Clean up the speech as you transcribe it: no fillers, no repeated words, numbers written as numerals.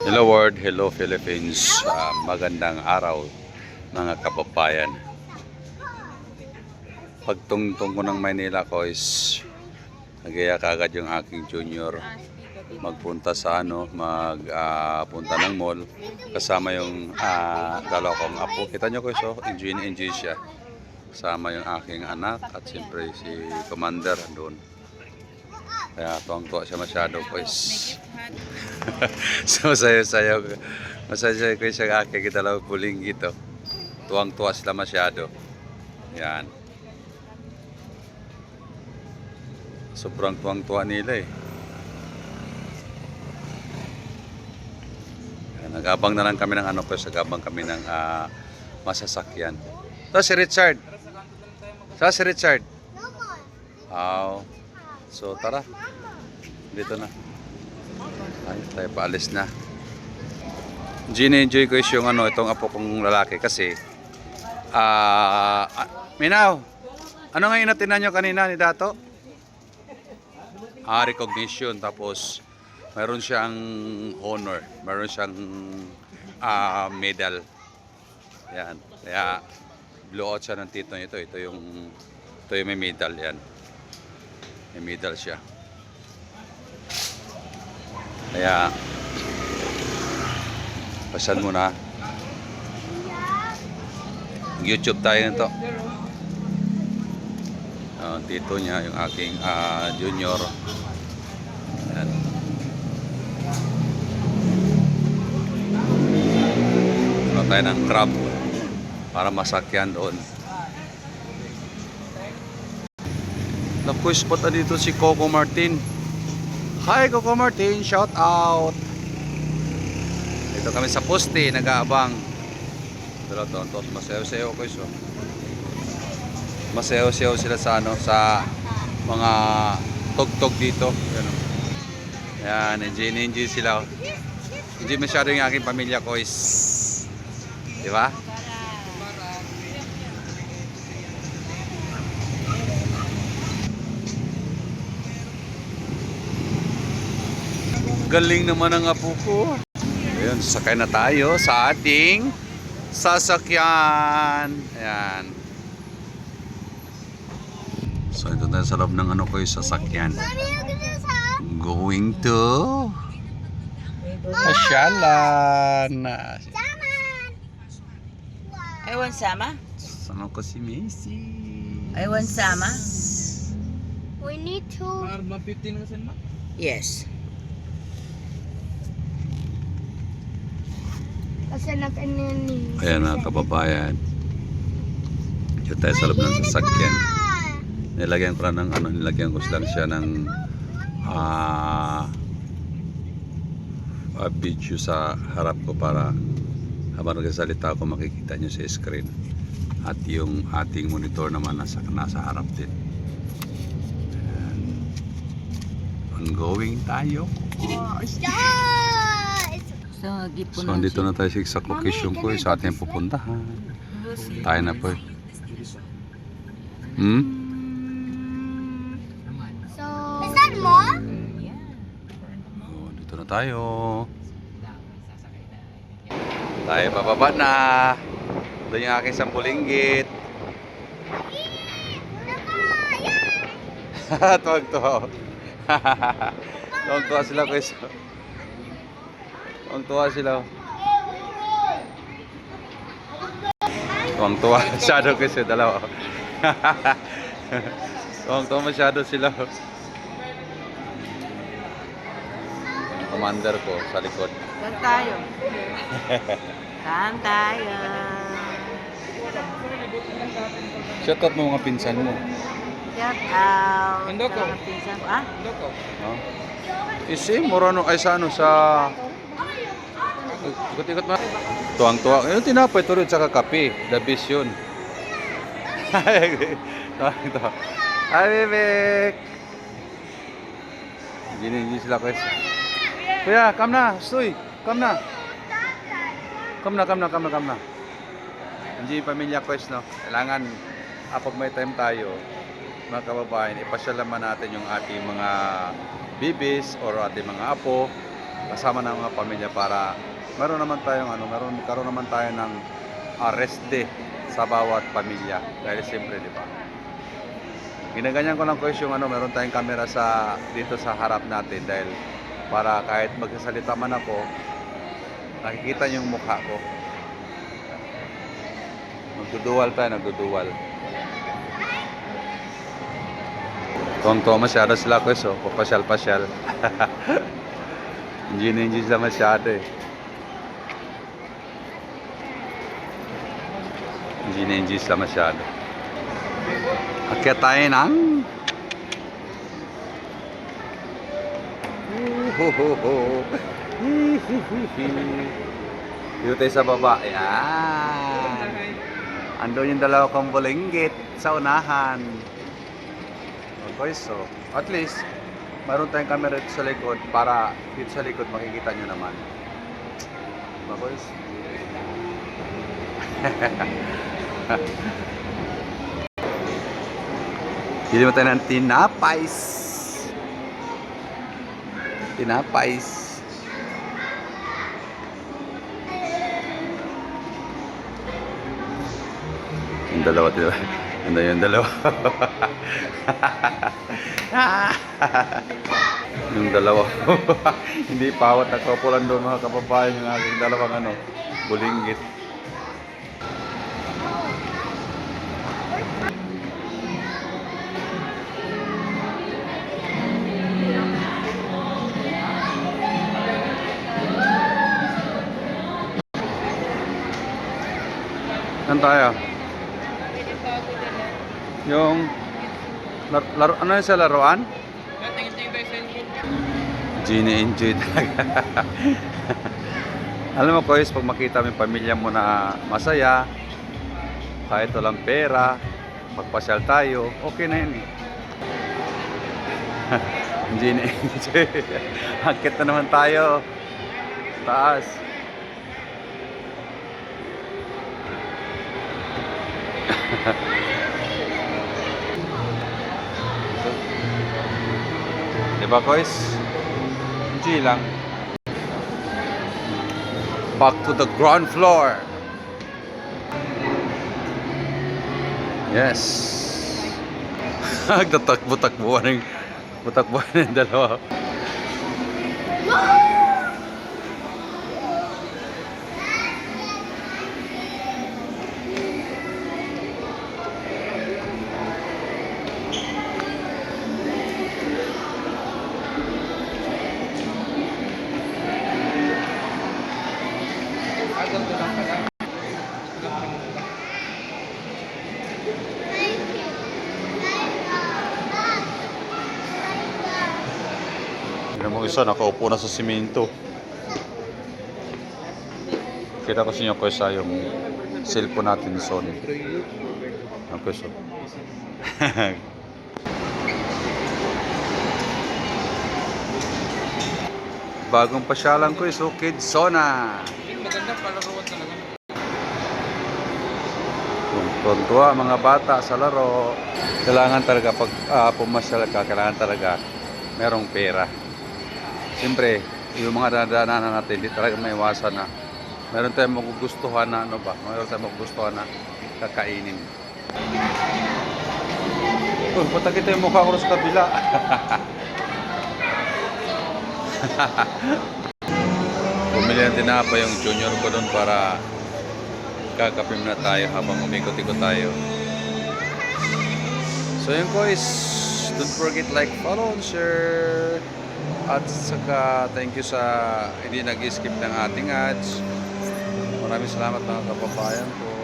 Hello world, hello Philippines. Magandang araw mga kababayan. Pagtungtong ko ng Maynila ko is nagaya kagad yung aking junior magpunta sa magpunta ng mall kasama yung dalawa kong apo. Kita nyo ko so, enjoy na enjoy siya. Kasama yung aking anak at siyempre si Commander doon. Kaya tuwang-tuwa siya masyado ko is so sayo-sayo ko siya aking kita lang puling gito. Tuwang-tuwa sila masyado. Yan. Sobrang tuwang-tuwa nila eh. Yan, nag-abang na lang kami ng nag-abang kami ng masasakyan. Ito si Richard. Sa si Richard. Oh. So tara. Dito na. Ay, tayo paalis na. Gine-enjoy ko is yung itong apo kong lalaki kasi Minaw, ano nga inatinan nyo kanina ni Dato? Recognition, tapos mayroon siyang honor, mayroon siyang medal. Yan, kaya blowout siya ng tito nito. Ito yung may medal yan. May medal siya. Kaya pasan muna. YouTube tayo nito. Tito niya, yung aking junior. Ayan. Tayo ng crab para masakyan doon. Naku-spot na dito si Coco Martin. Hi Coco Martin, shout out. Dito kami sa poste, nag-aabang. Ito, masayaw-sayaw ko iso. Masayaw-sayaw sila sa sa mga tugtog dito. Yan, enjoy sila. Enjoy masyado yung aking pamilya ko is, di ba? Galing naman ang apo ko. Ayun, sakay na tayo sa ating sasakyan. Ayan. So ito tayo sa loob ng ko yung sasakyan. Going to Pasyalan. Ewan sama? Sama ko si Macy. Ewan sama? We need to. Yes. Kasi nag-anini. Ayan na kababayan. Ito tayo sa loob ng sasakyan. Nilagyan ko lang nilagyan ko lang siya ng video sa harap ko para habang nagsasalita ako makikita nyo sa screen. At yung ating monitor naman nasa harap din. Ayan. Ongoing tayo. So, So, andito na tayo sa location ko sa ating pupuntahan. Tayo na po. So, is that more? Oh, dito na tayo. Tayo bababa na. Doon yung aking sampulinggit. Tuwag-tuwa. Tuwag-tuwa sila guys. Tuwang-tuwa sila. Tuwang-tuwa masyado kasi dalawa. Tuwang-tuwa masyado sila. Commander ko sa likod. saan tayo? Saan tayo? Shout out mo mga pinsan mo. Shout out. Andoko. Sa mga pinsan ko. Ah? No? Isi, Morano ay sa ikot-ikot mo. Tuwang-tuwa. Yung tinapay ito rin tsaka kape. The best yun. Tuwang-tuwa. Hi, Bebek! Hindi sila guys. Kuya, come na. Stoy. Come na. Come na. Hindi pamilya quest, no? Kailangan, pag may time tayo, mga kababayan, ipasyal naman natin yung ating mga bibis or ating mga apo kasama ng mga pamilya para meron naman tayong magkaroon naman tayo ng rest day sa bawat pamilya. Dahil siyempre, di ba? Ginaganyan ko lang guys yung meron tayong camera dito sa harap natin dahil para kahit magsasalita man ako, nakikita niyo yung mukha ko. Nagduduwal tayo, nagduduwal. Tonto masyado sila guys, oh. Papasyal-pasyal. Hindi sila masyado eh. Hindi sila masyado. Akyat tayo ng dito tayo sa baba. Ayan. Andun yung dalawa kong bulinggit sa unahan. Okay, so at least mayroon tayong camera dito sa likod para dito sa likod makikita nyo naman. Okay, so. Bili mo tayo ng tinapais. Tinapais. Yung dalawa. Ano yung dalawa? Yung dalawa. Hindi pawat nagpapulan doon mga kababayan yung aking dalawang bulinggit. Saan tayo? Yung ano yun sa laruan? Genie enjoy talaga. Alam mo guys, pag makita mo yung pamilya mo na masaya, kahit walang pera, magpasyal tayo, okay na yun eh. Genie enjoy. Akit na naman tayo. Taas. Diba guys? G lang. Back to the ground floor. Yes. Nagtatakbo-takbuhan ng dalawa. Tignan mo isa, nakaupo na sa simento. Kita ko sa inyo ko sa yung cellphone natin Sony. Okay, so. Bagong pasyalan ko is Kids Zona. Maganda palaruan talaga. Tuntua mga bata sa laro. Kailangan talaga pag pumasyal ka, kailangan talaga merong pera. Siyempre, yung mga dadaanan natin, hindi talaga maiwasan na meron tayong magugustuhan na meron tayong magugustuhan na kakainin. Punta kita yung mukha ko sa kabila. Bumili ng tinapay yung junior ko doon para kakapim na tayo habang umikot-ikot tayo. So yun guys, don't forget like, follow, and share. At saka thank you sa hindi nag-skip ng ating ads. Maraming salamat mga kababayan ko.